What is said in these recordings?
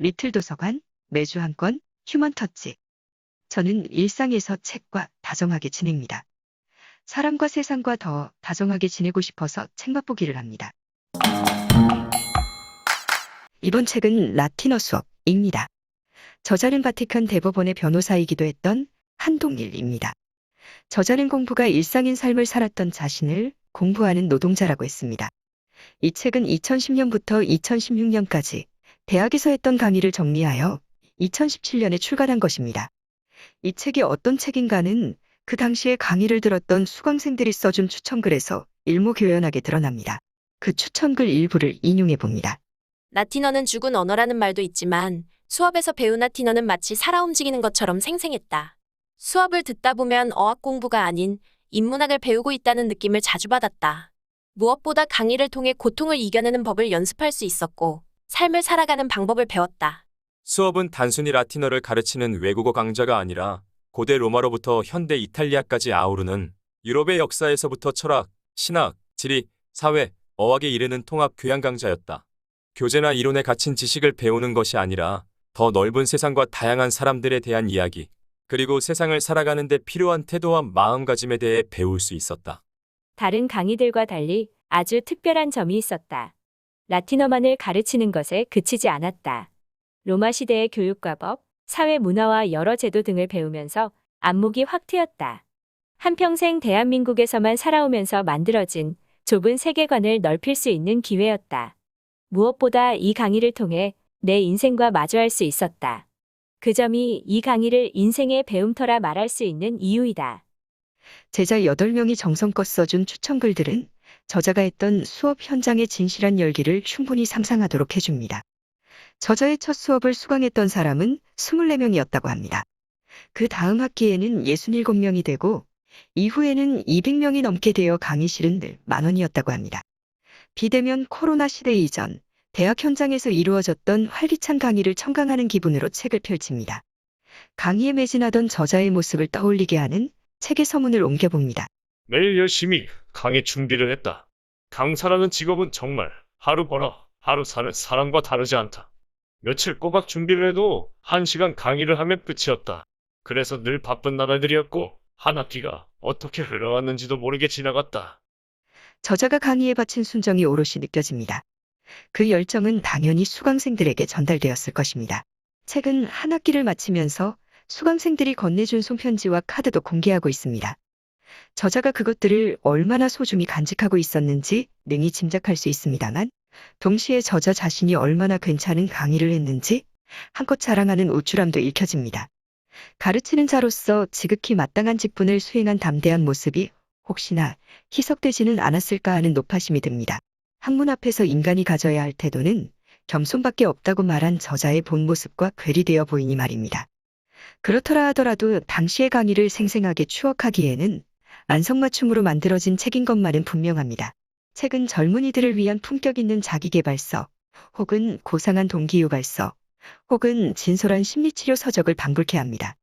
리틀 도서관, 매주 한 권, 휴먼 터치. 저는 일상에서 책과 다정하게 지냅니다. 사람과 세상과 더 다정하게 지내고 싶어서 책 맛보기를 합니다. 이번 책은 라틴어 수업입니다. 저자는 바티칸 대법원의 변호사이기도 했던 한동일입니다. 저자는 공부가 일상인 삶을 살았던 자신을 공부하는 노동자라고 했습니다. 이 책은 2010년부터 2016년까지 대학에서 했던 강의를 정리하여 2017년에 출간한 것입니다. 이 책이 어떤 책인가는 그 당시에 강의를 들었던 수강생들이 써준 추천글에서 일목요연하게 드러납니다. 그 추천글 일부를 인용해 봅니다. 라틴어는 죽은 언어라는 말도 있지만 수업에서 배운 라틴어는 마치 살아 움직이는 것처럼 생생했다. 수업을 듣다 보면 어학 공부가 아닌 인문학을 배우고 있다는 느낌을 자주 받았다. 무엇보다 강의를 통해 고통을 이겨내는 법을 연습할 수 있었고 삶을 살아가는 방법을 배웠다. 수업은 단순히 라틴어를 가르치는 외국어 강좌가 아니라 고대 로마로부터 현대 이탈리아까지 아우르는 유럽의 역사에서부터 철학, 신학, 지리, 사회, 어학에 이르는 통합 교양 강좌였다. 교재나 이론에 갇힌 지식을 배우는 것이 아니라 더 넓은 세상과 다양한 사람들에 대한 이야기, 그리고 세상을 살아가는 데 필요한 태도와 마음가짐에 대해 배울 수 있었다. 다른 강의들과 달리 아주 특별한 점이 있었다. 라틴어만을 가르치는 것에 그치지 않았다. 로마 시대의 교육과 법, 사회 문화와 여러 제도 등을 배우면서 안목이 확 트였다. 한평생 대한민국에서만 살아오면서 만들어진 좁은 세계관을 넓힐 수 있는 기회였다. 무엇보다 이 강의를 통해 내 인생과 마주할 수 있었다. 그 점이 이 강의를 인생의 배움터라 말할 수 있는 이유이다. 제자 8명이 정성껏 써준 추천글들은 저자가 했던 수업 현장의 진실한 열기를 충분히 상상하도록 해줍니다. 저자의 첫 수업을 수강했던 사람은 24명이었다고 합니다. 그 다음 학기에는 67명이 되고 이후에는 200명이 넘게 되어 강의실은 늘 만원이었다고 합니다. 비대면 코로나 시대 이전 대학 현장에서 이루어졌던 활기찬 강의를 청강하는 기분으로 책을 펼칩니다. 강의에 매진하던 저자의 모습을 떠올리게 하는 책의 서문을 옮겨봅니다. 매일 열심히 강의 준비를 했다. 강사라는 직업은 정말 하루 벌어 하루 사는 사람과 다르지 않다. 며칠 꼬박 준비를 해도 1시간 강의를 하면 끝이었다. 그래서 늘 바쁜 나날들이었고 한 학기가 어떻게 흘러갔는지도 모르게 지나갔다. 저자가 강의에 바친 순정이 오롯이 느껴집니다. 그 열정은 당연히 수강생들에게 전달되었을 것입니다. 책은 한 학기를 마치면서 수강생들이 건네준 손편지와 카드도 공개하고 있습니다. 저자가 그것들을 얼마나 소중히 간직하고 있었는지 능히 짐작할 수 있습니다만, 동시에 저자 자신이 얼마나 괜찮은 강의를 했는지 한껏 자랑하는 우쭐함도 읽혀집니다. 가르치는 자로서 지극히 마땅한 직분을 수행한 담대한 모습이 혹시나 희석되지는 않았을까 하는 노파심이 듭니다. 학문 앞에서 인간이 가져야 할 태도는 겸손밖에 없다고 말한 저자의 본 모습과 괴리되어 보이니 말입니다. 그렇더라 하더라도 당시의 강의를 생생하게 추억하기에는 안성맞춤으로 만들어진 책인 것만은 분명합니다. 책은 젊은이들을 위한 품격 있는 자기계발서, 혹은 고상한 동기유발서, 혹은 진솔한 심리치료 서적을 방불케 합니다.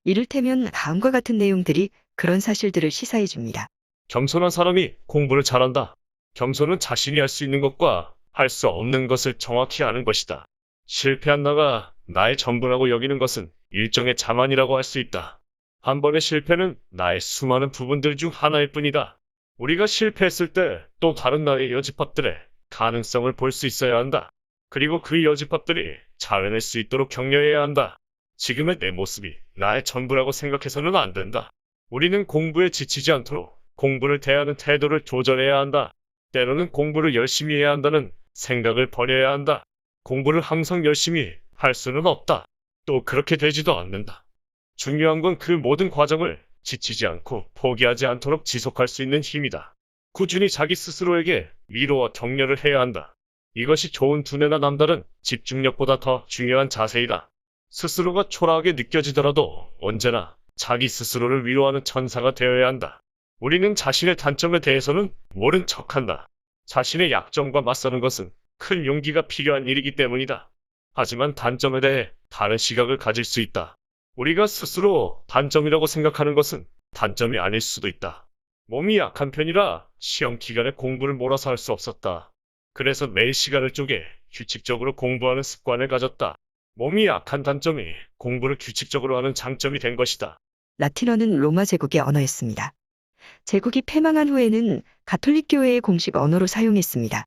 이를테면 다음과 같은 내용들이 그런 사실들을 시사해 줍니다. 겸손한 사람이 공부를 잘한다. 겸손은 자신이 할 수 있는 것과 할 수 없는 것을 정확히 아는 것이다. 실패한 나가 나의 전부라고 여기는 것은 일종의 자만이라고 할 수 있다. 한 번의 실패는 나의 수많은 부분들 중 하나일 뿐이다. 우리가 실패했을 때 또 다른 나의 여지법들의 가능성을 볼 수 있어야 한다. 그리고 그 여지법들이 자라낼 수 있도록 격려해야 한다. 지금의 내 모습이 나의 전부라고 생각해서는 안 된다. 우리는 공부에 지치지 않도록 공부를 대하는 태도를 조절해야 한다. 때로는 공부를 열심히 해야 한다는 생각을 버려야 한다. 공부를 항상 열심히 할 수는 없다. 또 그렇게 되지도 않는다. 중요한 건 그 모든 과정을 지치지 않고 포기하지 않도록 지속할 수 있는 힘이다. 꾸준히 자기 스스로에게 위로와 격려를 해야 한다. 이것이 좋은 두뇌나 남다른 집중력보다 더 중요한 자세이다. 스스로가 초라하게 느껴지더라도 언제나 자기 스스로를 위로하는 천사가 되어야 한다. 우리는 자신의 단점에 대해서는 모른 척한다. 자신의 약점과 맞서는 것은 큰 용기가 필요한 일이기 때문이다. 하지만 단점에 대해 다른 시각을 가질 수 있다. 우리가 스스로 단점이라고 생각하는 것은 단점이 아닐 수도 있다. 몸이 약한 편이라 시험 기간에 공부를 몰아서 할 수 없었다. 그래서 매일 시간을 쪼개 규칙적으로 공부하는 습관을 가졌다. 몸이 약한 단점이 공부를 규칙적으로 하는 장점이 된 것이다. 라틴어는 로마 제국의 언어였습니다. 제국이 패망한 후에는 가톨릭 교회의 공식 언어로 사용했습니다.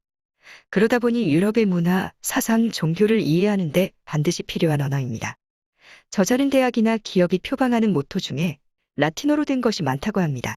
그러다 보니 유럽의 문화, 사상, 종교를 이해하는 데 반드시 필요한 언어입니다. 저자는 대학이나 기업이 표방하는 모토 중에 라틴어로 된 것이 많다고 합니다.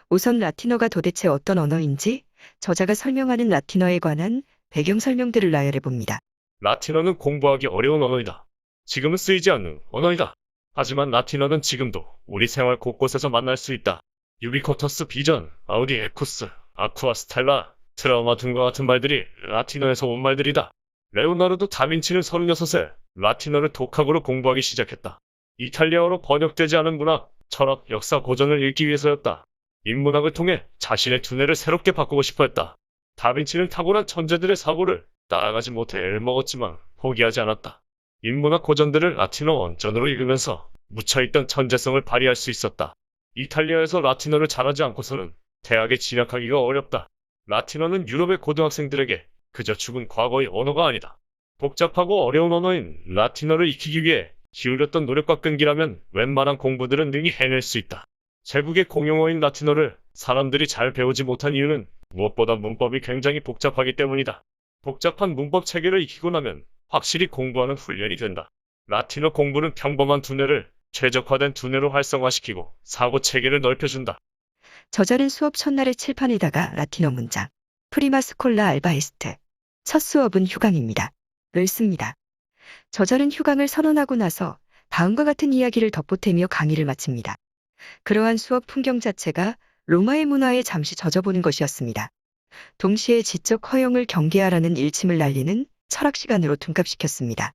우선 라틴어가 도대체 어떤 언어인지 저자가 설명하는 라틴어에 관한 배경 설명들을 나열해 봅니다. 라틴어는 공부하기 어려운 언어이다. 지금은 쓰이지 않는 언어이다. 하지만 라틴어는 지금도 우리 생활 곳곳에서 만날 수 있다. 유비쿼터스 비전, 아우디 에쿠스, 아쿠아 스텔라, 트라우마 등과 같은 말들이 라틴어에서 온 말들이다. 레오나르도 다빈치는 36세 라틴어를 독학으로 공부하기 시작했다. 이탈리아어로 번역되지 않은 문학, 철학, 역사 고전을 읽기 위해서였다. 인문학을 통해 자신의 두뇌를 새롭게 바꾸고 싶어 했다. 다빈치는 타고난 천재들의 사고를 따라가지 못해 애를 먹었지만 포기하지 않았다. 인문학 고전들을 라틴어 원전으로 읽으면서 묻혀있던 천재성을 발휘할 수 있었다. 이탈리아에서 라틴어를 잘하지 않고서는 대학에 진학하기가 어렵다. 라틴어는 유럽의 고등학생들에게 그저 죽은 과거의 언어가 아니다. 복잡하고 어려운 언어인 라틴어를 익히기 위해 기울였던 노력과 끈기라면 웬만한 공부들은 능히 해낼 수 있다. 제국의 공용어인 라틴어를 사람들이 잘 배우지 못한 이유는 무엇보다 문법이 굉장히 복잡하기 때문이다. 복잡한 문법 체계를 익히고 나면 확실히 공부하는 훈련이 된다. 라틴어 공부는 평범한 두뇌를 최적화된 두뇌로 활성화시키고 사고 체계를 넓혀준다. 저자는 수업 첫날의 칠판에다가 라틴어 문장 프리마 스콜라 알바 에스트 첫 수업은 휴강입니다. 를 씁니다. 저자는 휴강을 선언하고 나서 다음과 같은 이야기를 덧보태며 강의를 마칩니다. 그러한 수업 풍경 자체가 로마의 문화에 잠시 젖어보는 것이었습니다. 동시에 지적 허용을 경계하라는 일침을 날리는 철학 시간으로 둔갑시켰습니다.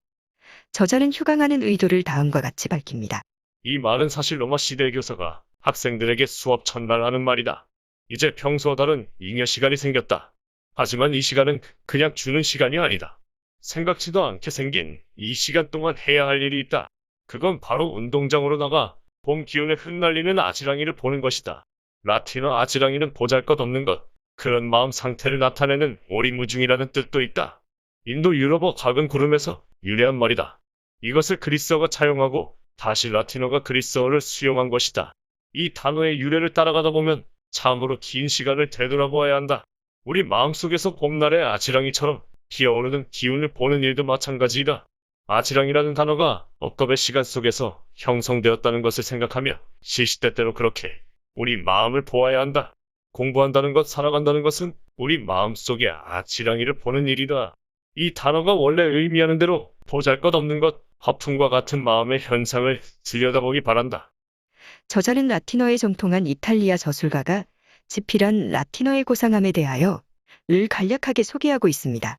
저자는 휴강하는 의도를 다음과 같이 밝힙니다. 이 말은 사실 로마 시대의 교사가 학생들에게 수업 첫날 하는 말이다. 이제 평소와 다른 잉여 시간이 생겼다. 하지만 이 시간은 그냥 주는 시간이 아니다. 생각지도 않게 생긴 이 시간 동안 해야 할 일이 있다. 그건 바로 운동장으로 나가 봄 기운에 흩날리는 아지랑이를 보는 것이다. 라틴어 아지랑이는 보잘것없는 것, 그런 마음 상태를 나타내는 오리무중이라는 뜻도 있다. 인도 유럽어 작은 구름에서 유래한 말이다. 이것을 그리스어가 차용하고 다시 라틴어가 그리스어를 수용한 것이다. 이 단어의 유래를 따라가다 보면 참으로 긴 시간을 되돌아보아야 한다. 우리 마음속에서 봄날의 아지랑이처럼 피어오르는 기운을 보는 일도 마찬가지이다. 아지랑이라는 단어가 억겁의 시간 속에서 형성되었다는 것을 생각하며 시시때때로 그렇게 우리 마음을 보아야 한다. 공부한다는 것, 살아간다는 것은 우리 마음속의 아지랑이를 보는 일이다. 이 단어가 원래 의미하는 대로 보잘것없는 것, 허풍과 같은 마음의 현상을 들여다보기 바란다. 저자는 라틴어에 정통한 이탈리아 저술가가 집필한 라틴어의 고상함에 대하여 를 간략하게 소개하고 있습니다.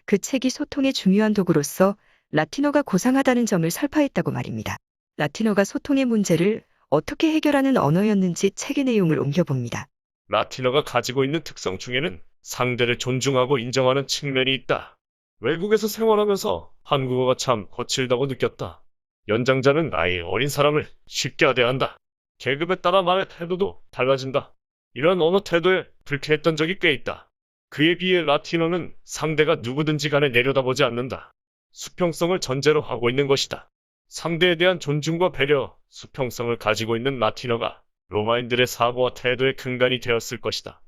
그 책이 소통의 중요한 도구로서 라틴어가 고상하다는 점을 설파했다고 말입니다. 라틴어가 소통의 문제를 어떻게 해결하는 언어였는지 책의 내용을 옮겨봅니다. 라틴어가 가지고 있는 특성 중에는 상대를 존중하고 인정하는 측면이 있다. 외국에서 생활하면서 한국어가 참 거칠다고 느꼈다. 연장자는 나이 어린 사람을 쉽게 하대한다. 계급에 따라 말의 태도도 달라진다. 이런 언어 태도에 불쾌했던 적이 꽤 있다. 그에 비해 라틴어는 상대가 누구든지 간에 내려다보지 않는다. 수평성을 전제로 하고 있는 것이다. 상대에 대한 존중과 배려, 수평성을 가지고 있는 라틴어가 로마인들의 사고와 태도의 근간이 되었을 것이다.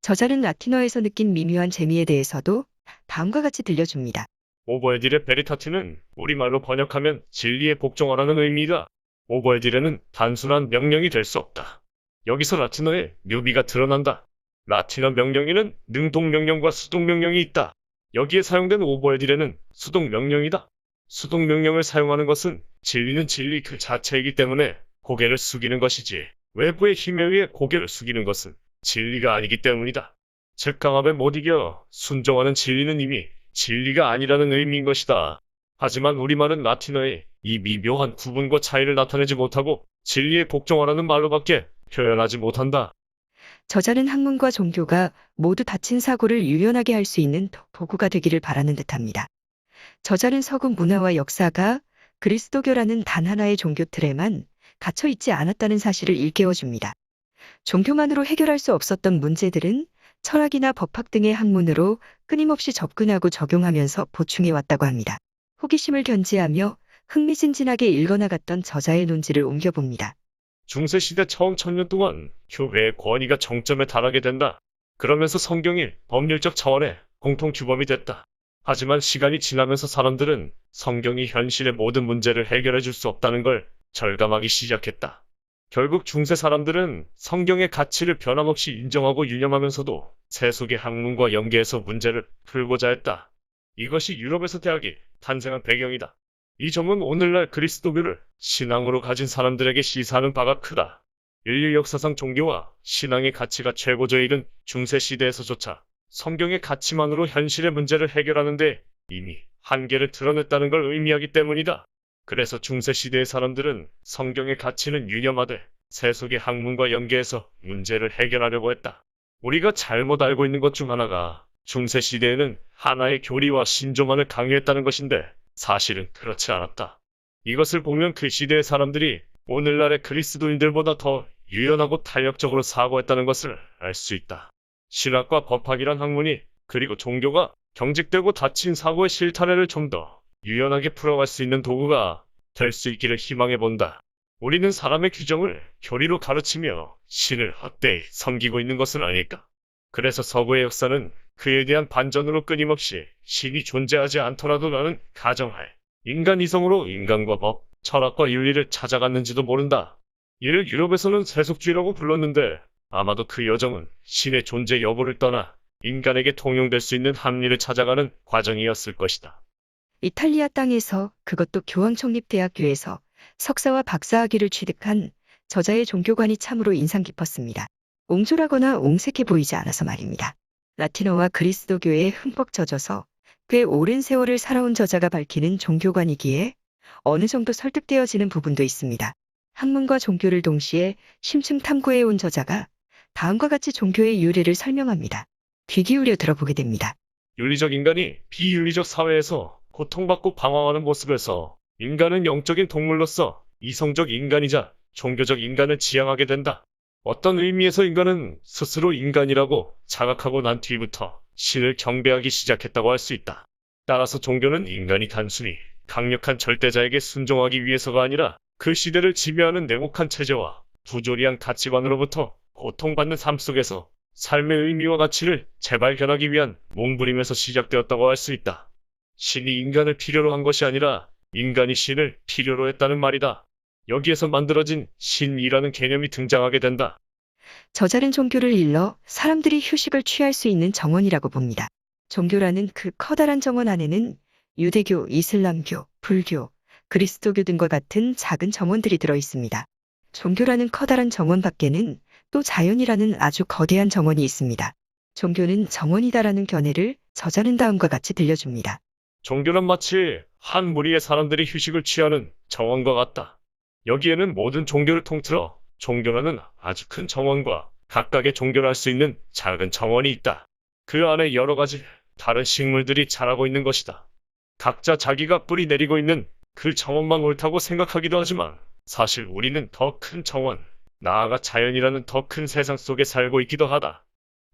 저자는 라틴어에서 느낀 미묘한 재미에 대해서도 다음과 같이 들려줍니다. 오버에딜의 베리타티는 우리말로 번역하면 진리에 복종하라는 의미이다. 오버에딜에는 단순한 명령이 될 수 없다. 여기서 라틴어의 묘비가 드러난다. 라틴어 명령에는 능동 명령과 수동 명령이 있다. 여기에 사용된 오버에딜에는 수동 명령이다. 수동 명령을 사용하는 것은 진리는 진리 그 자체이기 때문에 고개를 숙이는 것이지, 외부의 힘에 의해 고개를 숙이는 것은 진리가 아니기 때문이다. 즉 강압에 못 이겨 순종하는 진리는 이미 진리가 아니라는 의미인 것이다. 하지만 우리말은 라틴어의 이 미묘한 구분과 차이를 나타내지 못하고 진리에 복종하라는 말로밖에 표현하지 못한다. 저자는 학문과 종교가 모두 다친 사고를 유연하게 할 수 있는 도구가 되기를 바라는 듯합니다. 저자는 서구 문화와 역사가 그리스도교라는 단 하나의 종교 틀에만 갇혀 있지 않았다는 사실을 일깨워줍니다. 종교만으로 해결할 수 없었던 문제들은 철학이나 법학 등의 학문으로 끊임없이 접근하고 적용하면서 보충해 왔다고 합니다. 호기심을 견지하며 흥미진진하게 읽어나갔던 저자의 논지를 옮겨봅니다. 중세시대 처음 1000년 동안 교회의 권위가 정점에 달하게 된다. 그러면서 성경이 법률적 차원의 공통 규범이 됐다. 하지만 시간이 지나면서 사람들은 성경이 현실의 모든 문제를 해결해 줄 수 없다는 걸 절감하기 시작했다. 결국 중세 사람들은 성경의 가치를 변함없이 인정하고 유념하면서도 세속의 학문과 연계해서 문제를 풀고자 했다. 이것이 유럽에서 대학이 탄생한 배경이다. 이 점은 오늘날 그리스도교를 신앙으로 가진 사람들에게 시사하는 바가 크다. 인류 역사상 종교와 신앙의 가치가 최고조에 이른 중세시대에서조차 성경의 가치만으로 현실의 문제를 해결하는데 이미 한계를 드러냈다는 걸 의미하기 때문이다. 그래서 중세시대의 사람들은 성경의 가치는 유념하되 세속의 학문과 연계해서 문제를 해결하려고 했다. 우리가 잘못 알고 있는 것 중 하나가 중세시대에는 하나의 교리와 신조만을 강요했다는 것인데 사실은 그렇지 않았다. 이것을 보면 그 시대의 사람들이 오늘날의 그리스도인들보다 더 유연하고 탄력적으로 사고했다는 것을 알 수 있다. 신학과 법학이란 학문이 그리고 종교가 경직되고 닫힌 사고의 실타래를 좀 더 유연하게 풀어갈 수 있는 도구가 될 수 있기를 희망해 본다. 우리는 사람의 규정을 교리로 가르치며 신을 헛되이 섬기고 있는 것은 아닐까? 그래서 서구의 역사는 그에 대한 반전으로 끊임없이 신이 존재하지 않더라도 나는 가정할 인간 이성으로 인간과 법, 철학과 윤리를 찾아갔는지도 모른다. 이를 유럽에서는 세속주의라고 불렀는데 아마도 그 여정은 신의 존재 여부를 떠나 인간에게 통용될 수 있는 합리를 찾아가는 과정이었을 것이다. 이탈리아 땅에서, 그것도 교황청립대학교에서 석사와 박사학위를 취득한 저자의 종교관이 참으로 인상 깊었습니다. 옹졸하거나 옹색해 보이지 않아서 말입니다. 라틴어와 그리스도교에 흠뻑 젖어서 꽤 오랜 세월을 살아온 저자가 밝히는 종교관이기에 어느 정도 설득되어지는 부분도 있습니다. 학문과 종교를 동시에 심층 탐구해온 저자가 다음과 같이 종교의 유래를 설명합니다. 귀 기울여 들어보게 됩니다. 윤리적 인간이 비윤리적 사회에서 고통받고 방황하는 모습에서 인간은 영적인 동물로서 이성적 인간이자 종교적 인간을 지향하게 된다. 어떤 의미에서 인간은 스스로 인간이라고 자각하고 난 뒤부터 신을 경배하기 시작했다고 할 수 있다. 따라서 종교는 인간이 단순히 강력한 절대자에게 순종하기 위해서가 아니라 그 시대를 지배하는 냉혹한 체제와 부조리한 가치관으로부터 고통받는 삶 속에서 삶의 의미와 가치를 재발견하기 위한 몸부림에서 시작되었다고 할 수 있다. 신이 인간을 필요로 한 것이 아니라 인간이 신을 필요로 했다는 말이다. 여기에서 만들어진 신이라는 개념이 등장하게 된다. 저자는 종교를 일러 사람들이 휴식을 취할 수 있는 정원이라고 봅니다. 종교라는 그 커다란 정원 안에는 유대교, 이슬람교, 불교, 그리스도교 등과 같은 작은 정원들이 들어 있습니다. 종교라는 커다란 정원 밖에는 또 자연이라는 아주 거대한 정원이 있습니다. 종교는 정원이다라는 견해를 저자는 다음과 같이 들려줍니다. 종교는 마치 한 무리의 사람들이 휴식을 취하는 정원과 같다. 여기에는 모든 종교를 통틀어 종교라는 아주 큰 정원과 각각의 종교를 할 수 있는 작은 정원이 있다. 그 안에 여러 가지 다른 식물들이 자라고 있는 것이다. 각자 자기가 뿌리 내리고 있는 그 정원만 옳다고 생각하기도 하지만 사실 우리는 더 큰 정원, 나아가 자연이라는 더 큰 세상 속에 살고 있기도 하다.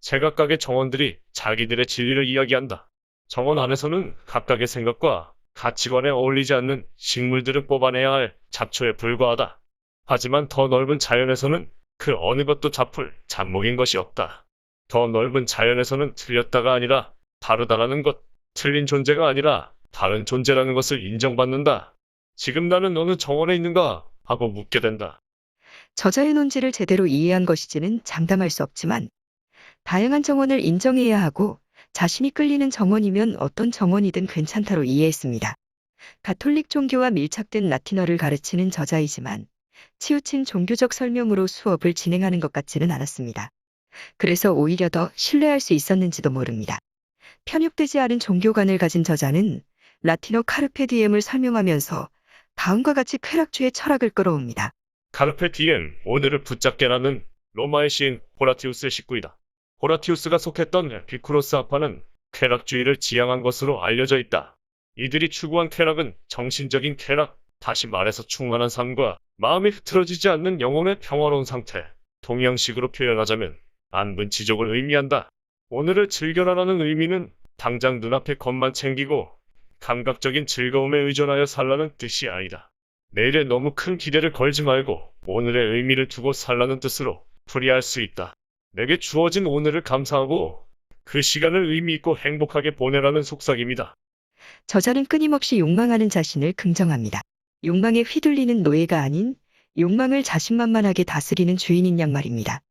제각각의 정원들이 자기들의 진리를 이야기한다. 정원 안에서는 각각의 생각과 가치관에 어울리지 않는 식물들을 뽑아내야 할 잡초에 불과하다. 하지만 더 넓은 자연에서는 그 어느 것도 잡풀, 잡목인 것이 없다. 더 넓은 자연에서는 틀렸다가 아니라 다르다라는 것, 틀린 존재가 아니라 다른 존재라는 것을 인정받는다. 지금 나는 어느 정원에 있는가 하고 묻게 된다. 저자의 논지를 제대로 이해한 것이지는 장담할 수 없지만 다양한 정원을 인정해야 하고 자신이 끌리는 정원이면 어떤 정원이든 괜찮다로 이해했습니다. 가톨릭 종교와 밀착된 라틴어를 가르치는 저자이지만 치우친 종교적 설명으로 수업을 진행하는 것 같지는 않았습니다. 그래서 오히려 더 신뢰할 수 있었는지도 모릅니다. 편협되지 않은 종교관을 가진 저자는 라틴어 카르페 디엠을 설명하면서 다음과 같이 쾌락주의 철학을 끌어옵니다. 카르페 디엠, 오늘을 붙잡게라는 로마의 시인 호라티우스의 식구이다. 호라티우스가 속했던 에피쿠로스 학파는 쾌락주의를 지향한 것으로 알려져 있다. 이들이 추구한 쾌락은 정신적인 쾌락, 다시 말해서 충만한 삶과 마음이 흐트러지지 않는 영혼의 평화로운 상태, 동양식으로 표현하자면 안분지족을 의미한다. 오늘을 즐겨라라는 의미는 당장 눈앞의 것만 챙기고 감각적인 즐거움에 의존하여 살라는 뜻이 아니다. 내일에 너무 큰 기대를 걸지 말고 오늘의 의미를 두고 살라는 뜻으로 풀이할 수 있다. 내게 주어진 오늘을 감사하고 그 시간을 의미 있고 행복하게 보내라는 속삭임이다. 저자는 끊임없이 욕망하는 자신을 긍정합니다. 욕망에 휘둘리는 노예가 아닌 욕망을 자신만만하게 다스리는 주인인 양 말입니다.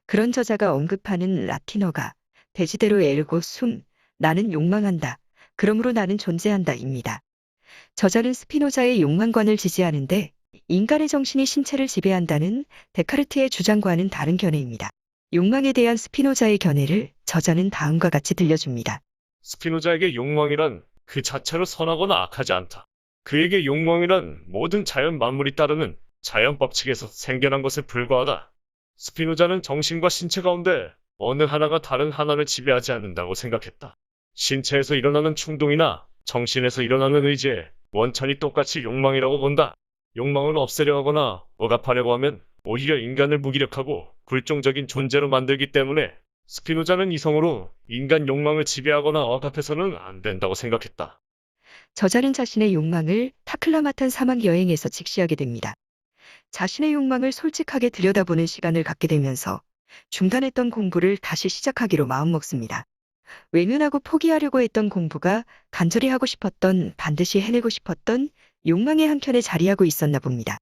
그런 저자가 언급하는 라틴어가 대지대로 에르고 숨, 나는 욕망한다. 그러므로 나는 존재한다입니다. 저자는 스피노자의 욕망관을 지지하는데 인간의 정신이 신체를 지배한다는 데카르트의 주장과는 다른 견해입니다. 욕망에 대한 스피노자의 견해를 저자는 다음과 같이 들려줍니다. 스피노자에게 욕망이란 그 자체로 선하거나 악하지 않다. 그에게 욕망이란 모든 자연 만물이 따르는 자연 법칙에서 생겨난 것에 불과하다. 스피노자는 정신과 신체 가운데 어느 하나가 다른 하나를 지배하지 않는다고 생각했다. 신체에서 일어나는 충동이나 정신에서 일어나는 의지에 원천이 똑같이 욕망이라고 본다. 욕망을 없애려 하거나 억압하려고 하면 오히려 인간을 무기력하고 굴종적인 존재로 만들기 때문에 스피노자는 이성으로 인간 욕망을 지배하거나 억압해서는 안 된다고 생각했다. 저자는 자신의 욕망을 타클라마탄 사막 여행에서 직시하게 됩니다. 자신의 욕망을 솔직하게 들여다보는 시간을 갖게 되면서 중단했던 공부를 다시 시작하기로 마음먹습니다. 외면하고 포기하려고 했던 공부가 간절히 하고 싶었던, 반드시 해내고 싶었던 욕망의 한켠에 자리하고 있었나 봅니다.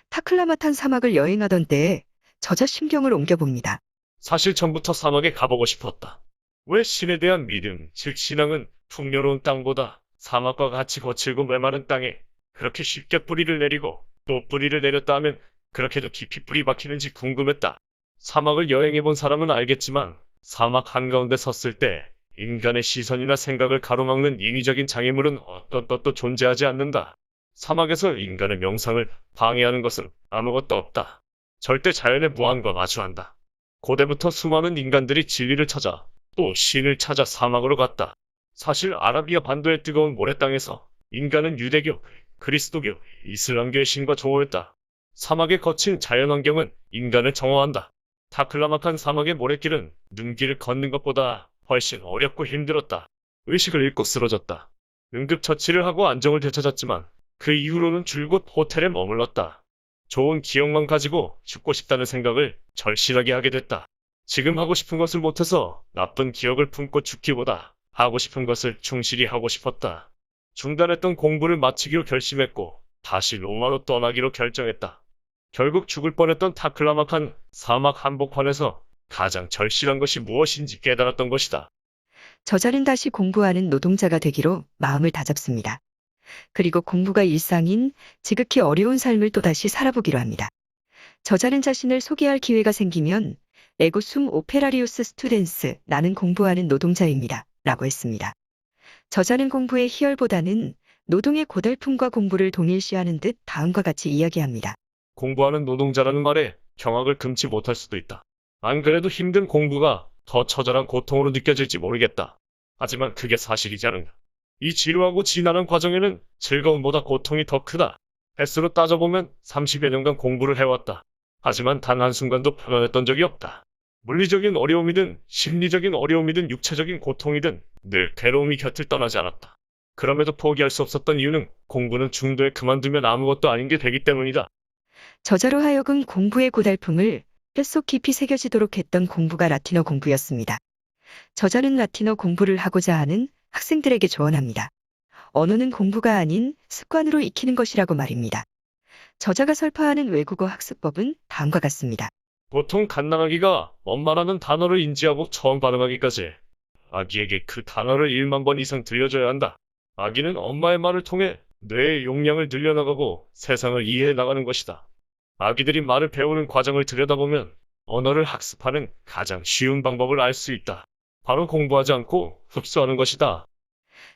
타클라마탄 사막을 여행하던 때에 저자 심경을 옮겨봅니다. 사실 전부터 사막에 가보고 싶었다. 왜 신에 대한 믿음, 즉 신앙은 풍요로운 땅보다 사막과 같이 거칠고 메마른 땅에 그렇게 쉽게 뿌리를 내리고 또 뿌리를 내렸다 하면 그렇게도 깊이 뿌리 박히는지 궁금했다. 사막을 여행해본 사람은 알겠지만 사막 한가운데 섰을 때 인간의 시선이나 생각을 가로막는 인위적인 장애물은 어떤 것도 존재하지 않는다. 사막에서 인간의 명상을 방해하는 것은 아무것도 없다. 절대 자연의 무한과 마주한다. 고대부터 수많은 인간들이 진리를 찾아 또 신을 찾아 사막으로 갔다. 사실 아라비아 반도의 뜨거운 모래 땅에서 인간은 유대교, 그리스도교, 이슬람교의 신과 조화했다. 사막의 거친 자연환경은 인간을 정화한다. 타클라마칸 사막의 모래길은 눈길을 걷는 것보다 훨씬 어렵고 힘들었다. 의식을 잃고 쓰러졌다. 응급처치를 하고 안정을 되찾았지만 그 이후로는 줄곧 호텔에 머물렀다. 좋은 기억만 가지고 죽고 싶다는 생각을 절실하게 하게 됐다. 지금 하고 싶은 것을 못해서 나쁜 기억을 품고 죽기보다 하고 싶은 것을 충실히 하고 싶었다. 중단했던 공부를 마치기로 결심했고 다시 로마로 떠나기로 결정했다. 결국 죽을 뻔했던 타클라마칸 사막 한복판에서 가장 절실한 것이 무엇인지 깨달았던 것이다. 저자는 다시 공부하는 노동자가 되기로 마음을 다잡습니다. 그리고 공부가 일상인 지극히 어려운 삶을 또다시 살아보기로 합니다. 저자는 자신을 소개할 기회가 생기면 에고 숨 오페라리우스 스투덴스, 나는 공부하는 노동자입니다. 라고 했습니다. 저자는 공부의 희열보다는 노동의 고달픔과 공부를 동일시하는 듯 다음과 같이 이야기합니다. 공부하는 노동자라는 말에 경악을 금치 못할 수도 있다. 안 그래도 힘든 공부가 더 처절한 고통으로 느껴질지 모르겠다. 하지만 그게 사실이지 않은가. 이 지루하고 지난한 과정에는 즐거움보다 고통이 더 크다. 횟수로 따져보면 30여 년간 공부를 해왔다. 하지만 단 한순간도 편안했던 적이 없다. 물리적인 어려움이든 심리적인 어려움이든 육체적인 고통이든 늘 괴로움이 곁을 떠나지 않았다. 그럼에도 포기할 수 없었던 이유는 공부는 중도에 그만두면 아무것도 아닌 게 되기 때문이다. 저자로 하여금 공부의 고달픔을 뼛속 깊이 새겨지도록 했던 공부가 라틴어 공부였습니다. 저자는 라틴어 공부를 하고자 하는 학생들에게 조언합니다. 언어는 공부가 아닌 습관으로 익히는 것이라고 말입니다. 저자가 설파하는 외국어 학습법은 다음과 같습니다. 보통 갓난아기가 엄마라는 단어를 인지하고 처음 발음하기까지 아기에게 그 단어를 1만 번 이상 들려줘야 한다. 아기는 엄마의 말을 통해 뇌의 용량을 늘려나가고 세상을 이해해 나가는 것이다. 아기들이 말을 배우는 과정을 들여다보면 언어를 학습하는 가장 쉬운 방법을 알 수 있다. 바로 공부하지 않고 흡수하는 것이다.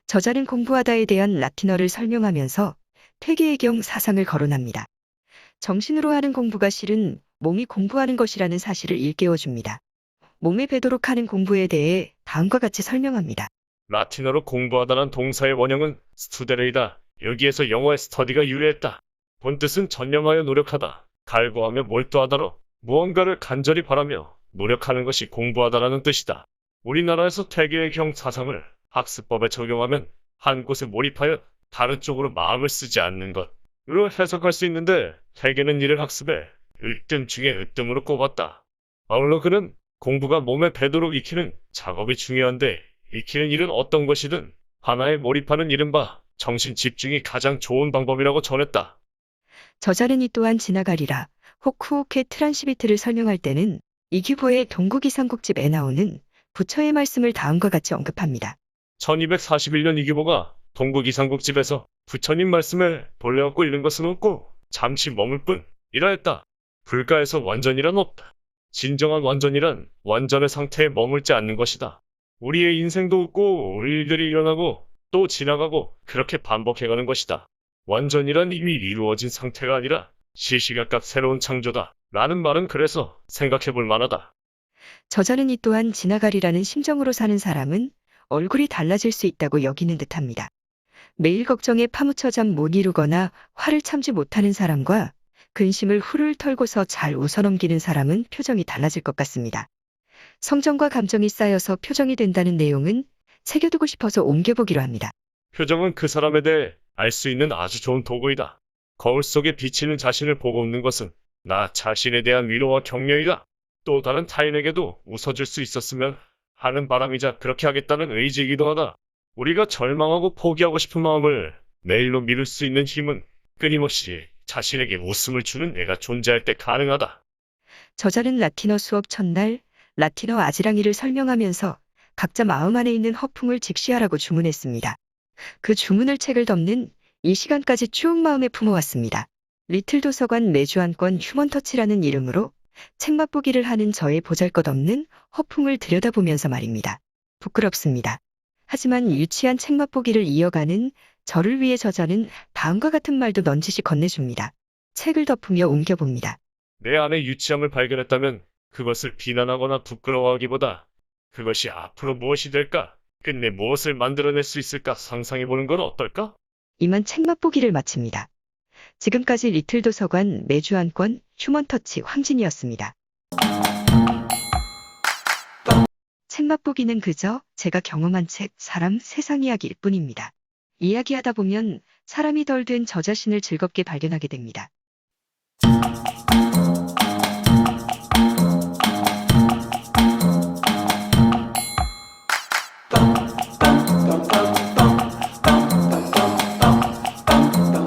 저자는 공부하다에 대한 라틴어를 설명하면서 퇴계해경 사상을 거론합니다. 정신으로 하는 공부가 실은 몸이 공부하는 것이라는 사실을 일깨워줍니다. 몸에 배도록 하는 공부에 대해 다음과 같이 설명합니다. 라틴어로 공부하다는 동사의 원형은 스투데레이다. 여기에서 영어의 스터디가 유래했다. 본뜻은 전념하여 노력하다, 갈구하며 몰두하다로 무언가를 간절히 바라며 노력하는 것이 공부하다라는 뜻이다. 우리나라에서 퇴계의 경 사상을 학습법에 적용하면 한 곳에 몰입하여 다른 쪽으로 마음을 쓰지 않는 것으로 해석할 수 있는데 세계는 이를 학습에 으뜸 중에 으뜸으로 꼽았다. 아울러 그는 공부가 몸에 배도록 익히는 작업이 중요한데 익히는 일은 어떤 것이든 하나에 몰입하는 이른바 정신 집중이 가장 좋은 방법이라고 전했다. 저자는 이 또한 지나가리라 호쿠오케 트란시비트를 설명할 때는 이규보의 경국이상국집에 나오는 부처의 말씀을 다음과 같이 언급합니다. 1241년 이규보가 동국 이상국집에서 부처님 말씀을 본래 얻고 읽는 것은 없고 잠시 머물 뿐이라 했다. 불가에서 완전이란 없다. 진정한 완전이란 완전의 상태에 머물지 않는 것이다. 우리의 인생도 없고 우리 일들이 일어나고 또 지나가고 그렇게 반복해가는 것이다. 완전이란 이미 이루어진 상태가 아니라 시시각각 새로운 창조다. 라는 말은 그래서 생각해볼 만하다. 저자는 이 또한 지나가리라는 심정으로 사는 사람은 얼굴이 달라질 수 있다고 여기는 듯합니다. 매일 걱정에 파묻혀 잠 못 이루거나 화를 참지 못하는 사람과 근심을 훌훌 털고서 잘 웃어넘기는 사람은 표정이 달라질 것 같습니다. 성정과 감정이 쌓여서 표정이 된다는 내용은 새겨두고 싶어서 옮겨보기로 합니다. 표정은 그 사람에 대해 알 수 있는 아주 좋은 도구이다. 거울 속에 비치는 자신을 보고 웃는 것은 나 자신에 대한 위로와 격려이다. 또 다른 타인에게도 웃어줄 수 있었으면 하는 바람이자 그렇게 하겠다는 의지이기도 하다. 우리가 절망하고 포기하고 싶은 마음을 내일로 미룰 수 있는 힘은 끊임없이 자신에게 웃음을 주는 애가 존재할 때 가능하다. 저자는 라틴어 수업 첫날 라틴어 아지랑이를 설명하면서 각자 마음 안에 있는 허풍을 직시하라고 주문했습니다. 그 주문을 책을 덮는 이 시간까지 쭉 마음에 품어왔습니다. 리틀 도서관 매주 한 권 휴먼터치라는 이름으로 책 맛보기를 하는 저의 보잘것없는 허풍을 들여다보면서 말입니다. 부끄럽습니다. 하지만 유치한 책 맛보기를 이어가는 저를 위해 저자는 다음과 같은 말도 넌지시 건네줍니다. 책을 덮으며 옮겨봅니다. 내 안에 유치함을 발견했다면 그것을 비난하거나 부끄러워하기보다 그것이 앞으로 무엇이 될까? 끝내 무엇을 만들어낼 수 있을까 상상해보는 건 어떨까? 이만 책 맛보기를 마칩니다. 지금까지 리틀 도서관 매주 한 권 휴먼터치 황진이었습니다. 책 맛보기는 그저 제가 경험한 책, 사람, 세상 이야기일 뿐입니다. 이야기하다 보면 사람이 덜 된 저 자신을 즐겁게 발견하게 됩니다.